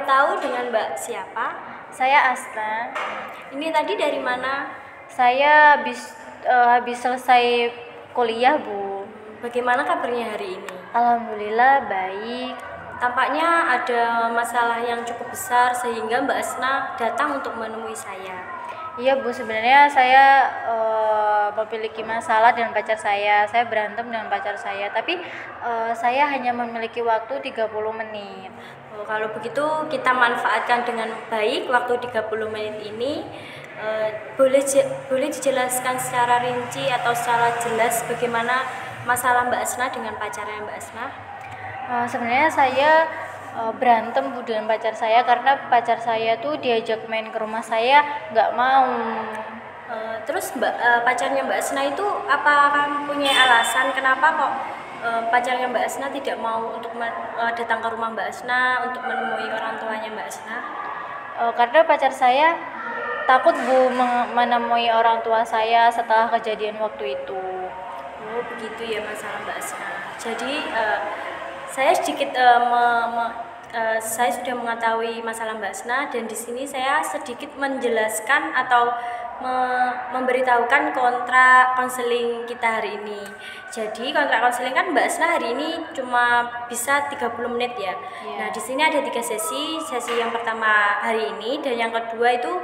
boleh tahu dengan Mbak siapa? Saya Asta. Ini tadi dari mana? Saya habis selesai kuliah, Bu. Bagaimana kabarnya hari ini? Alhamdulillah baik. Tampaknya ada masalah yang cukup besar sehingga Mbak Asna datang untuk menemui saya. Iya, Bu, sebenarnya saya memiliki masalah dengan pacar saya. Saya berantem dengan pacar saya, tapi saya hanya memiliki waktu 30 menit. Oh, kalau begitu kita manfaatkan dengan baik waktu 30 menit ini. Boleh dijelaskan secara rinci atau secara jelas bagaimana masalah Mbak Asna dengan pacarnya Mbak Asna? Sebenarnya saya berantem, Bu, dengan pacar saya karena pacar saya tuh diajak main ke rumah saya nggak mau. Terus pacarnya Mbak Asna itu apakah punya alasan kenapa kok pacarnya Mbak Asna tidak mau untuk datang ke rumah Mbak Asna untuk menemui orang tuanya Mbak Asna? Karena pacar saya takut, Bu, menemui orang tua saya setelah kejadian waktu itu. Oh, begitu ya masalah Mbak Asna. Jadi saya sedikit saya sudah mengetahui masalah Mbak Asna, dan di sini saya sedikit menjelaskan atau memberitahukan kontrak konseling kita hari ini. Jadi kontrak konseling kan Mbak Asna hari ini cuma bisa 30 menit ya. Nah, di sini ada 3 sesi. Sesi yang pertama hari ini dan yang kedua itu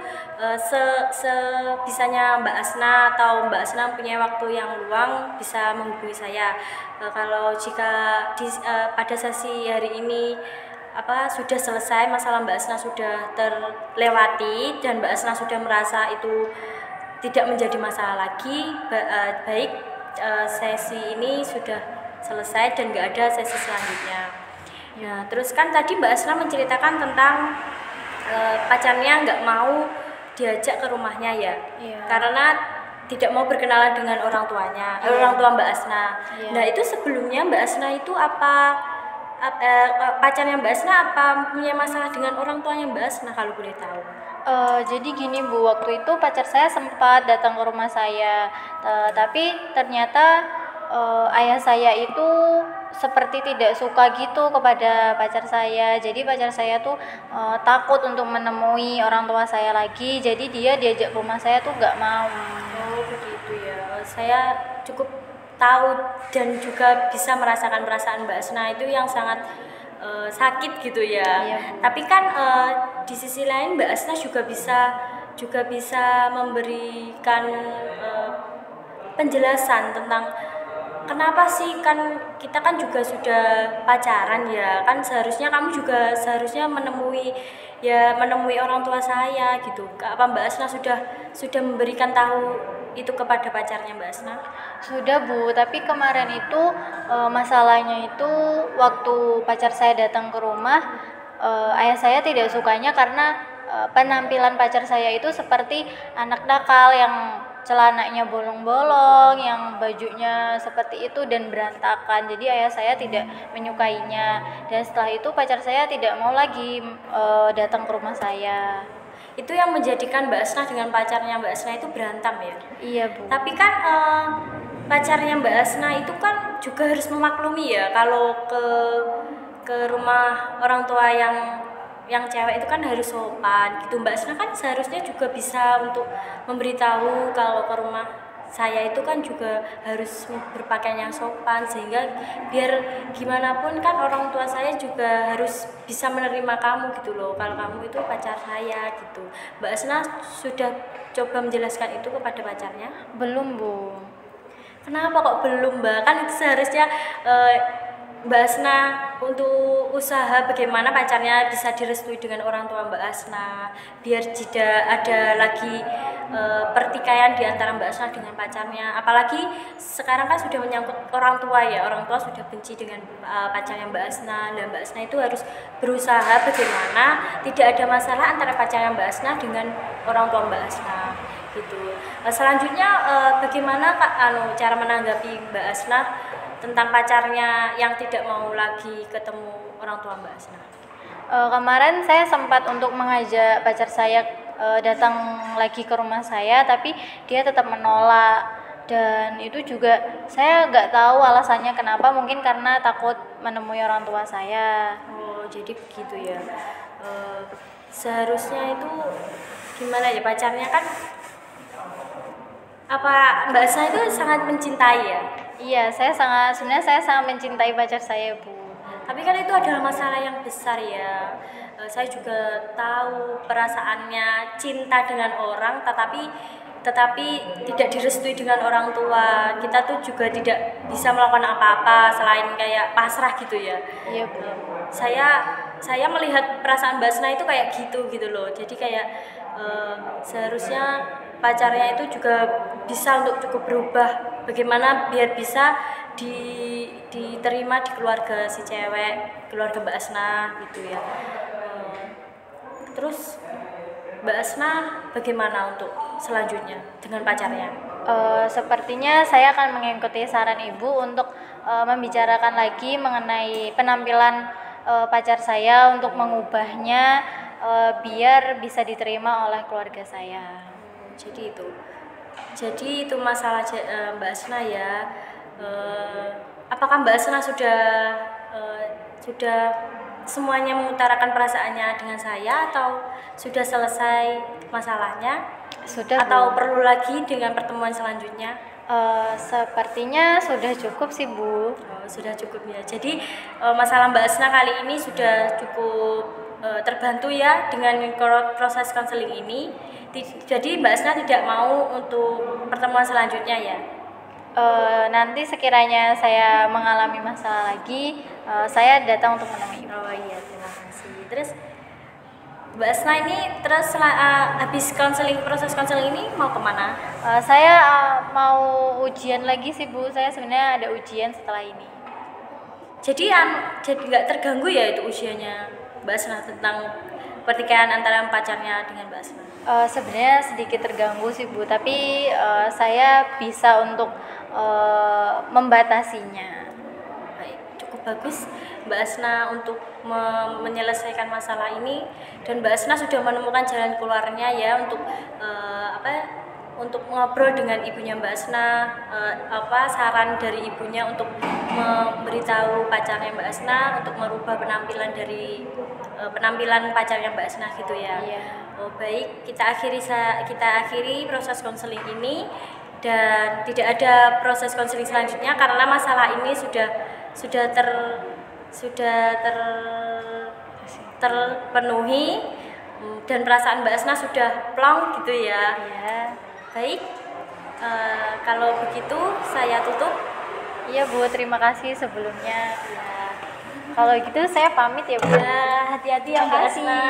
sebisanya Mbak Asna atau Mbak Asna punya waktu yang luang bisa menghubungi saya. Kalau jika pada sesi hari ini sudah selesai, masalah Mbak Asna sudah terlewati dan Mbak Asna sudah merasa itu tidak menjadi masalah lagi, baik sesi ini sudah selesai dan nggak ada sesi selanjutnya. Nah, terus kan tadi Mbak Asna menceritakan tentang pacarnya nggak mau diajak ke rumahnya ya, karena tidak mau berkenalan dengan orang tuanya, orang tua Mbak Asna. Nah, itu sebelumnya Mbak Asna itu pacarnya Mbak Asna apa punya masalah dengan orang tuanya Mbak Asna kalau boleh tahu? Jadi gini, Bu, waktu itu pacar saya sempat datang ke rumah saya, tapi ternyata ayah saya itu seperti tidak suka gitu kepada pacar saya. Jadi pacar saya tuh takut untuk menemui orang tua saya lagi, jadi dia diajak ke rumah saya tuh nggak mau. Oh, begitu ya. Saya cukup tahu dan juga bisa merasakan perasaan Mbak Asna itu yang sangat sakit gitu ya. Iya, tapi kan di sisi lain Mbak Asna juga bisa memberikan penjelasan tentang kenapa sih, kan kita kan juga sudah pacaran ya, kan seharusnya kamu juga menemui orang tua saya gitu. Apa Mbak Asna sudah memberikan tahu itu kepada pacarnya Mbak Asna? Sudah, Bu, tapi kemarin itu masalahnya itu waktu pacar saya datang ke rumah, ayah saya tidak sukanya karena penampilan pacar saya itu seperti anak nakal yang celananya bolong-bolong, yang bajunya seperti itu dan berantakan. Jadi ayah saya tidak menyukainya, dan setelah itu pacar saya tidak mau lagi datang ke rumah saya. Itu yang menjadikan Mbak Asna dengan pacarnya Mbak Asna itu berantem ya? Iya, Bu. Tapi kan pacarnya Mbak Asna itu kan juga harus memaklumi ya, kalau ke rumah orang tua yang cewek itu kan harus sopan gitu. Mbak Asna kan seharusnya juga bisa untuk memberitahu kalau ke rumah saya itu kan juga harus berpakaian yang sopan, sehingga biar gimana pun kan orang tua saya juga harus bisa menerima kamu gitu loh, kalau kamu itu pacar saya gitu. Mbak Asna sudah coba menjelaskan itu kepada pacarnya? Belum, Bu. Kenapa kok belum, Mbak? Kan itu seharusnya Mbak Asna untuk usaha bagaimana pacarnya bisa direstui dengan orang tua Mbak Asna, biar tidak ada lagi pertikaian di antara Mbak Asna dengan pacarnya. Apalagi sekarang kan sudah menyangkut orang tua ya, orang tua sudah benci dengan pacarnya Mbak Asna, dan Mbak Asna itu harus berusaha bagaimana tidak ada masalah antara pacarnya Mbak Asna dengan orang tua Mbak Asna gitu. Selanjutnya bagaimana cara menanggapi Mbak Asna tentang pacarnya yang tidak mau lagi ketemu orang tua Mbak Asna? Kemarin saya sempat untuk mengajak pacar saya datang lagi ke rumah saya, tapi dia tetap menolak, dan itu juga saya nggak tahu alasannya kenapa, mungkin karena takut menemui orang tua saya. Oh, jadi begitu ya. eh, seharusnya itu gimana ya, pacarnya kan apa Mbak Asna itu sangat mencintai ya. Iya, sebenarnya saya sangat mencintai pacar saya, Bu. Tapi kan itu adalah masalah yang besar ya. Saya juga tahu perasaannya cinta dengan orang, tetapi tidak direstui dengan orang tua. Kita tuh juga tidak bisa melakukan apa-apa selain kayak pasrah gitu ya. Iya, Bu. Saya melihat perasaan Mbak Asna itu kayak gitu loh. Jadi kayak seharusnya pacarnya itu juga bisa untuk cukup berubah. Bagaimana biar bisa diterima di keluarga si cewek, keluarga Mbak Asna gitu ya. Terus Mbak Asna bagaimana untuk selanjutnya dengan pacarnya? Sepertinya saya akan mengikuti saran Ibu untuk membicarakan lagi mengenai penampilan pacar saya untuk mengubahnya biar bisa diterima oleh keluarga saya. Jadi itu masalah Mbak Asna ya. Apakah Mbak Asna sudah semuanya mengutarakan perasaannya dengan saya, atau sudah selesai masalahnya? Sudah, atau Bu. perlu lagi dengan pertemuan selanjutnya? Sepertinya sudah cukup sih, Bu. Sudah cukup ya. Jadi masalah Mbak Asna kali ini sudah cukup terbantu ya dengan proses konseling ini. Jadi Mbak Asna tidak mau untuk pertemuan selanjutnya ya? Nanti sekiranya saya mengalami masalah lagi, saya datang untuk menemui Ibu. Oh iya, terima kasih. Terus Mbak Asna ini habis proses konseling ini mau kemana? Saya mau ujian lagi sih, Bu. Saya sebenarnya ada ujian setelah ini. Jadi nggak terganggu ya itu usianya Mbak Asna tentang pertikaian antara pacarnya dengan Mbak Asna? Sebenarnya sedikit terganggu sih, Bu, tapi saya bisa untuk membatasinya. Baik, cukup bagus Mbak Asna untuk menyelesaikan masalah ini, dan Mbak Asna sudah menemukan jalan keluarnya ya untuk ngobrol dengan ibunya Mbak Asna, saran dari ibunya untuk memberitahu pacarnya Mbak Asna untuk merubah penampilan pacarnya Mbak Asna gitu ya. Iya. Oh baik, kita akhiri proses konseling ini, dan tidak ada proses konseling selanjutnya karena masalah ini sudah terpenuhi, dan perasaan Mbak Asna sudah plong gitu ya. Iya. Baik, kalau begitu saya tutup. Iya, Bu, terima kasih sebelumnya. Ya. Kalau gitu saya pamit ya, Bu. Ya, hati-hati ya Mbak Terima kasih. Asna.